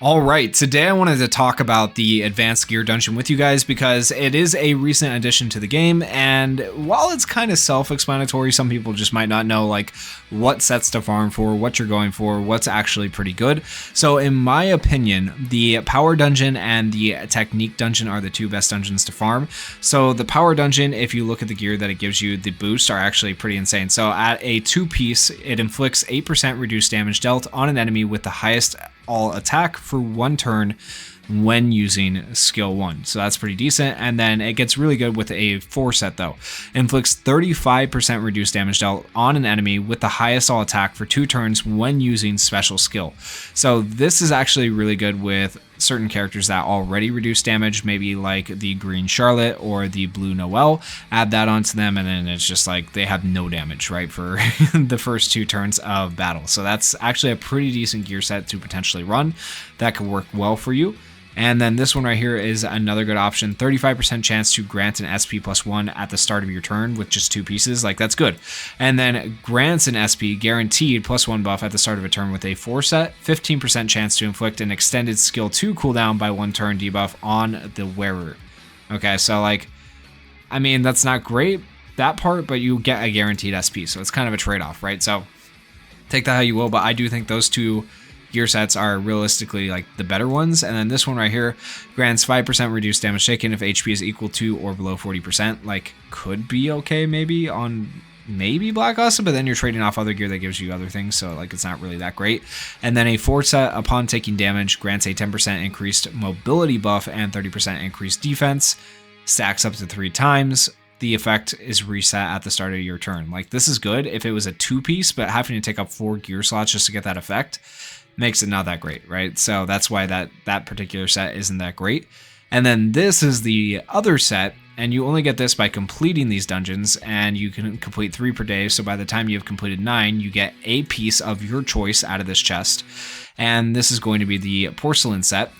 All right, today I wanted to talk about the Advanced Gear Dungeon with you guys because it is a recent addition to the game, and while it's kind of self-explanatory, some people just might not know like what sets to farm for, what you're going for, what's actually pretty good. So in my opinion, the Power Dungeon and the Technique Dungeon are the two best dungeons to farm. So the Power Dungeon, if you look at the gear that it gives you, the boosts are actually pretty insane. So at a 2-piece, it inflicts 8% reduced damage dealt on an enemy with the highest all attack for 1 turn when using skill 1. So that's pretty decent. And then it gets really good with a 4 set though. Inflicts 35% reduced damage dealt on an enemy with the highest all attack for 2 turns when using special skill. So this is actually really good with certain characters that already reduce damage, maybe like the Green Charlotte or the Blue Noelle. Add that onto them and then it's just like they have no damage, right, for the first 2 turns of battle. So that's actually a pretty decent gear set to potentially run that could work well for you. And then this one right here is another good option. 35% chance to grant an SP +1 at the start of your turn with just 2 pieces. Like, that's good. And then grants an SP guaranteed +1 buff at the start of a turn with a 4 set. 15% chance to inflict an extended skill 2 cooldown by 1 turn debuff on the wearer. Okay, so like, I mean, that's not great, that part, but you get a guaranteed SP. So it's kind of a trade-off, right? So take that how you will, but I do think those two gear sets are realistically like the better ones. And then this one right here grants 5% reduced damage taken if HP is equal to or below 40%. Like, could be okay maybe on maybe Black Osa, but then you're trading off other gear that gives you other things, so like it's not really that great. And then a 4 set upon taking damage grants a 10% increased mobility buff and 30% increased defense. Stacks up to 3 times. The effect is reset at the start of your turn. Like, this is good if it was a 2-piece, but having to take up 4 gear slots just to get that effect makes it not that great, right? So that's why that particular set isn't that great. And then this is the other set, and you only get this by completing these dungeons, and you can complete 3 per day. So by the time you've completed 9, you get a piece of your choice out of this chest. And this is going to be the Porcelain set.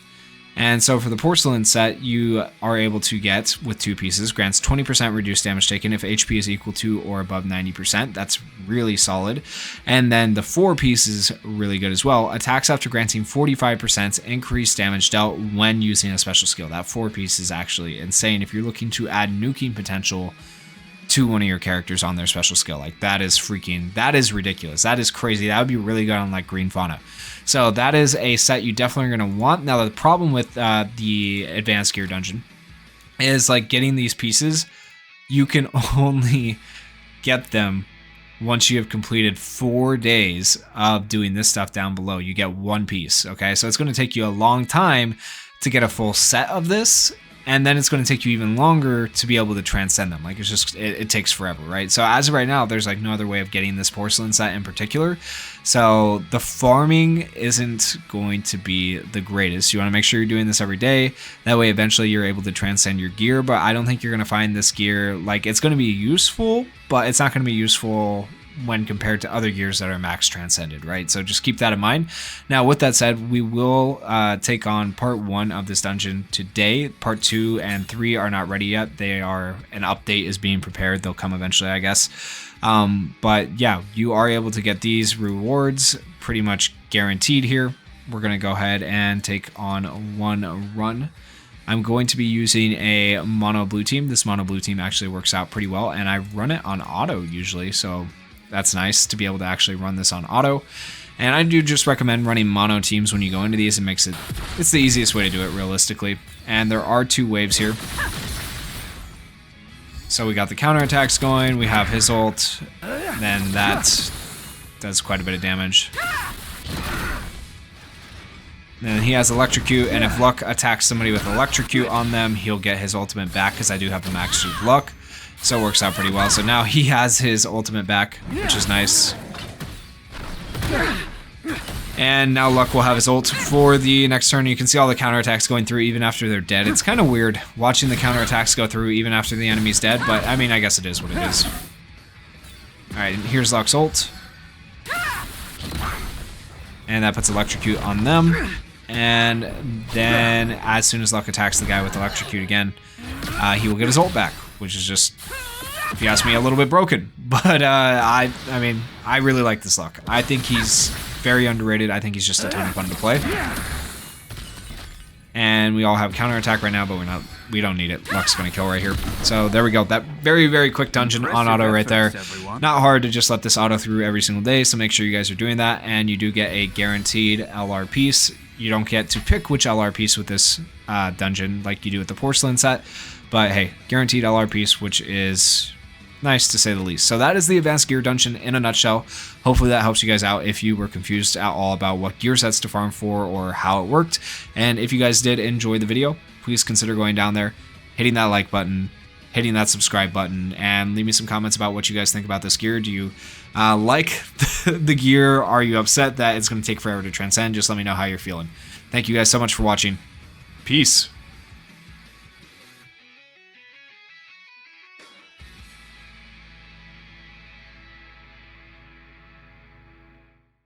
And so for the Porcelain set, you are able to get, with 2 pieces, grants 20% reduced damage taken if HP is equal to or above 90%. That's really solid. And then the 4 piece is really good as well. Attacks after granting 45% increased damage dealt when using a special skill. That 4 piece is actually insane if you're looking to add nuking potential to one of your characters on their special skill. Like, that is ridiculous. That is crazy. That would be really good on like Green Fauna. So that is a set you definitely are going to want. Now, the problem with the Advanced Gear Dungeon is like getting these pieces, you can only get them once you have completed 4 days of doing this stuff down below. You get 1 piece, okay? So it's going to take you a long time to get a full set of this, and then it's going to take you even longer to be able to transcend them. Like, it's just, it takes forever, right? So as of right now, there's like no other way of getting this Porcelain set in particular. So the farming isn't going to be the greatest. You want to make sure you're doing this every day. That way, eventually you're able to transcend your gear, but I don't think you're going to find this gear, like, it's going to be useful, but it's not going to be useful when compared to other gears that are max transcended, right? So just keep that in mind. Now, with that said, we will take on part 1 of this dungeon today. Part 2 and 3 are not ready yet. An update is being prepared. They'll come eventually, I guess. But yeah, you are able to get these rewards pretty much guaranteed here. We're going to go ahead and take on one run. I'm going to be using a mono blue team. This mono blue team actually works out pretty well, and I run it on auto usually, so that's nice to be able to actually run this on auto. And I do just recommend running mono teams when you go into these. It's the easiest way to do it realistically. And there are 2 waves here. So we got the counterattacks going, we have his ult, then that does quite a bit of damage. Then he has Electrocute, and if Luck attacks somebody with Electrocute on them, he'll get his ultimate back because I do have the max Luck. So it works out pretty well. So now he has his ultimate back, which is nice. And now Luck will have his ult for the next turn. You can see all the counterattacks going through even after they're dead. It's kind of weird watching the counterattacks go through even after the enemy's dead, but I mean, I guess it is what it is. Alright, here's Luck's ult. And that puts Electrocute on them. And then as soon as Luck attacks the guy with Electrocute again, he will get his ult back, which is just, if you ask me, a little bit broken. But I mean, I really like this Luck. I think he's very underrated. I think he's just a ton of fun to play. and we all have counterattack right now, but we don't need it. Luck's gonna kill right here. So there we go. That very, very quick dungeon on auto right there. Not hard to just let this auto through every single day, so make sure you guys are doing that, and you do get a guaranteed LR piece. You don't get to pick which LR piece with this dungeon like you do with the Porcelain set, but hey, guaranteed LR piece, which is nice to say the least. So that is the Advanced Gear Dungeon in a nutshell. Hopefully that helps you guys out if you were confused at all about what gear sets to farm for or how it worked. And if you guys did enjoy the video, please consider going down there, hitting that like button, hitting that subscribe button, and leave me some comments about what you guys think about this gear. Do you like the gear? Are you upset that it's going to take forever to transcend? Just let me know how you're feeling. Thank you guys so much for watching. Peace.